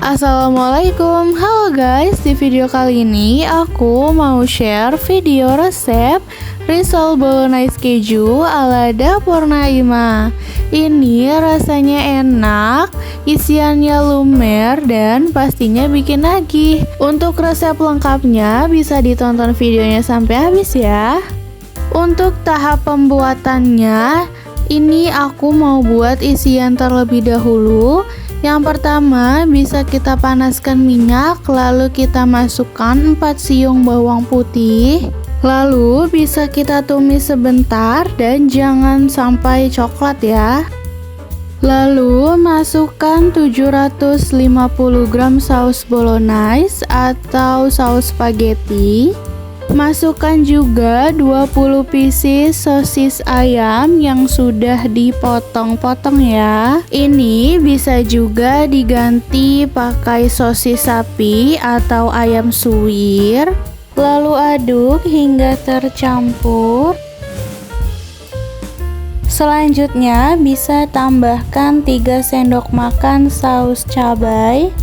Assalamualaikum, halo guys. Di video kali ini aku mau share video resep risol bolognese keju ala dapur Naima. Ini rasanya enak, isiannya lumer dan pastinya bikin nagih. Untuk resep lengkapnya bisa ditonton videonya sampai habis ya. Untuk tahap pembuatannya, ini aku mau buat isian terlebih dahulu. Yang pertama, bisa kita panaskan minyak, lalu kita masukkan 4 siung bawang putih. Lalu bisa kita tumis sebentar dan jangan sampai coklat ya. Lalu masukkan 750 gram saus bolognese atau saus spaghetti. Masukkan juga 20 pieces sosis ayam yang sudah dipotong-potong ya. Ini bisa juga diganti pakai sosis sapi atau ayam suwir. Lalu aduk hingga tercampur. Selanjutnya bisa tambahkan 3 sendok makan saus cabai.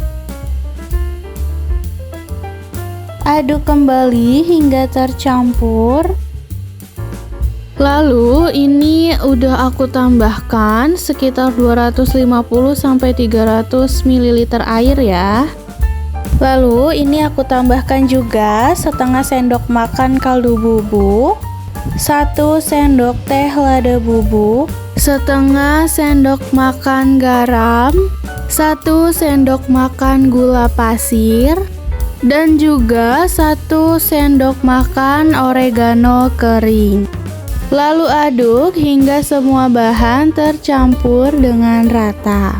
Aduk kembali hingga tercampur. Lalu ini udah aku tambahkan sekitar 250 sampai 300 ml air ya. Lalu ini aku tambahkan juga setengah sendok makan kaldu bubuk, 1 sendok teh lada bubuk, setengah sendok makan garam, 1 sendok makan gula pasir, dan juga 1 sendok makan oregano kering. Lalu aduk hingga semua bahan tercampur dengan rata.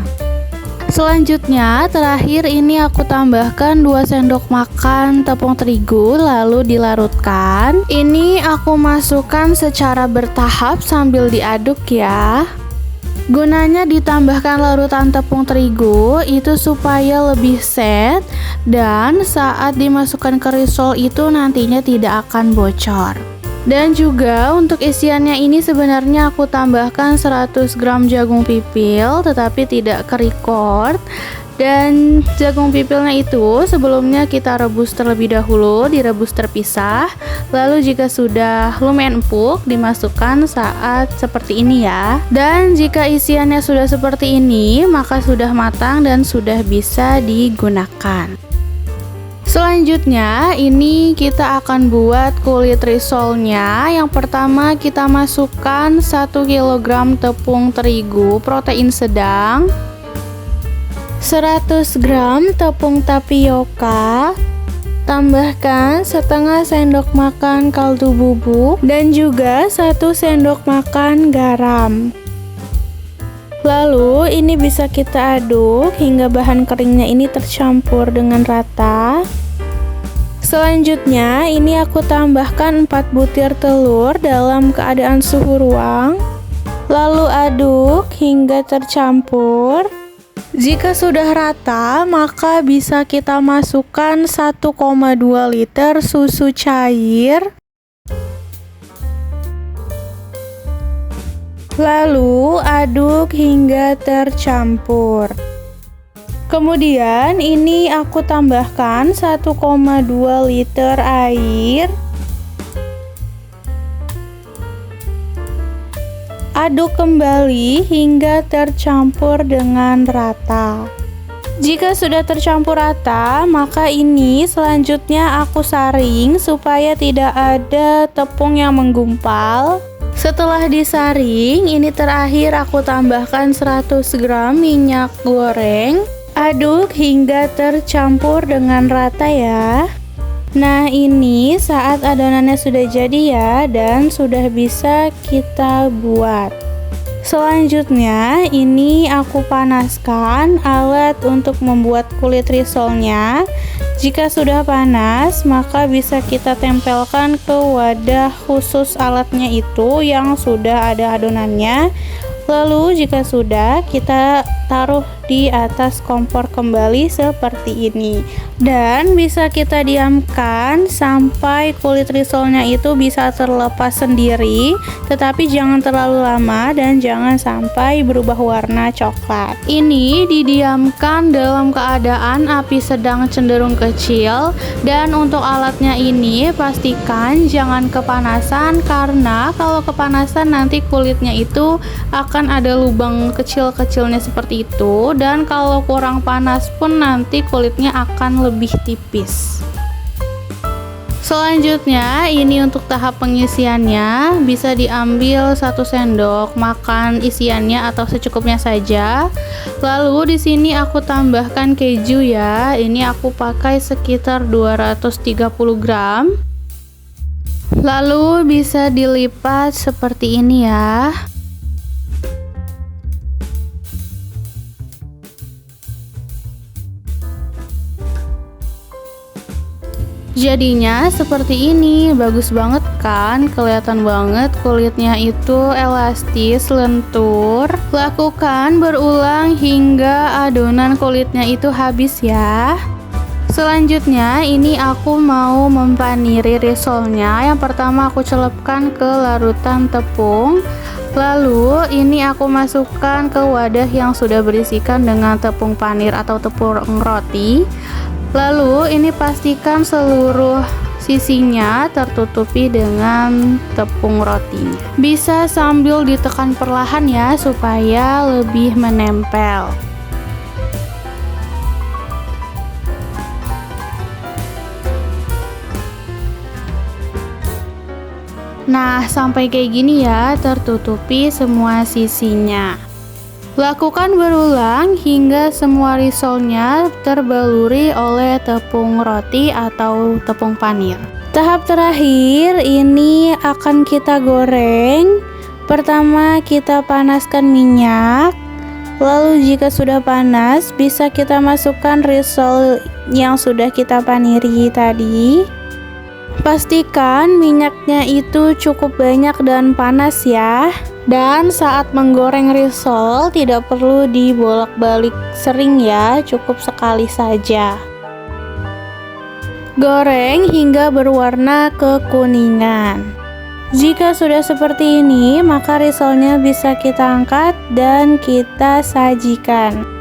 Selanjutnya, terakhir ini aku tambahkan 2 sendok makan tepung terigu lalu dilarutkan. Ini aku masukkan secara bertahap sambil diaduk ya. Gunanya ditambahkan larutan tepung terigu itu supaya lebih set dan saat dimasukkan ke risol itu nantinya tidak akan bocor. Dan juga untuk isiannya ini sebenarnya aku tambahkan 100 gram jagung pipil tetapi tidak ke-record. Dan jagung pipilnya itu sebelumnya kita rebus terlebih dahulu, direbus terpisah. Lalu jika sudah lumayan empuk, dimasukkan saat seperti ini ya. Dan jika isiannya sudah seperti ini, maka sudah matang dan sudah bisa digunakan. Selanjutnya, ini kita akan buat kulit risolnya. Yang pertama kita masukkan 1 kg tepung terigu protein sedang, 100 gram tepung tapioka, tambahkan setengah sendok makan kaldu bubuk dan juga 1 sendok makan garam. Lalu ini bisa kita aduk hingga bahan keringnya ini tercampur dengan rata. Selanjutnya ini aku tambahkan 4 butir telur dalam keadaan suhu ruang. Lalu aduk hingga tercampur. Jika sudah rata, maka bisa kita masukkan 1,2 liter susu cair. Lalu aduk hingga tercampur. Kemudian ini aku tambahkan 1,2 liter air. Aduk kembali hingga tercampur dengan rata. Jika sudah tercampur rata, maka ini selanjutnya aku saring supaya tidak ada tepung yang menggumpal. Setelah disaring, ini terakhir aku tambahkan 100 gram minyak goreng. Aduk hingga tercampur dengan rata ya. Nah, ini saat adonannya sudah jadi ya dan sudah bisa kita buat. Selanjutnya, ini aku panaskan alat untuk membuat kulit risolnya. Jika sudah panas, maka bisa kita tempelkan ke wadah khusus alatnya itu yang sudah ada adonannya. Lalu jika sudah, kita taruh di atas kompor kembali seperti ini. Dan bisa kita diamkan sampai kulit risolnya itu bisa terlepas sendiri, tetapi jangan terlalu lama dan jangan sampai berubah warna coklat. Ini didiamkan dalam keadaan api sedang cenderung kecil, dan untuk alatnya ini pastikan jangan kepanasan, karena kalau kepanasan nanti kulitnya itu akan ada lubang kecil-kecilnya seperti itu, dan kalau kurang panas pun nanti kulitnya akan lebih tipis. Selanjutnya, ini untuk tahap pengisiannya, bisa diambil 1 sendok makan isiannya atau secukupnya saja. Lalu di sini aku tambahkan keju ya. Ini aku pakai sekitar 230 gram. Lalu bisa dilipat seperti ini ya. Jadinya seperti ini, bagus banget kan? Kelihatan banget kulitnya itu elastis, lentur. Lakukan berulang hingga adonan kulitnya itu habis ya. Selanjutnya ini aku mau mempaniri risolnya. Yang pertama aku celupkan ke larutan tepung. Lalu ini aku masukkan ke wadah yang sudah berisikan dengan tepung panir atau tepung roti. Lalu ini pastikan seluruh sisinya tertutupi dengan tepung rotinya. Bisa sambil ditekan perlahan ya supaya lebih menempel. Nah, sampai kayak gini ya, tertutupi semua sisinya. Lakukan berulang hingga semua risolnya terbaluri oleh tepung roti atau tepung panir. Tahap terakhir ini akan kita goreng. Pertama kita panaskan minyak. Lalu jika sudah panas, bisa kita masukkan risol yang sudah kita paniri tadi. Pastikan minyaknya itu cukup banyak dan panas ya. Dan saat menggoreng risol tidak perlu dibolak-balik sering ya, cukup sekali saja. Goreng hingga berwarna kekuningan. Jika sudah seperti ini, maka risolnya bisa kita angkat dan kita sajikan.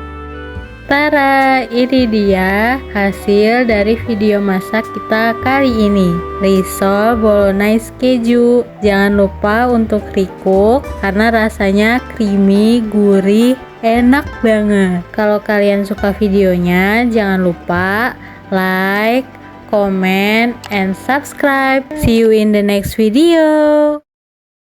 Tara, ini dia hasil dari video masak kita kali ini, risol bolognese keju. Jangan lupa untuk recook karena rasanya creamy, gurih, enak banget. Kalau kalian suka videonya, jangan lupa like, comment, and subscribe. See you in the next video.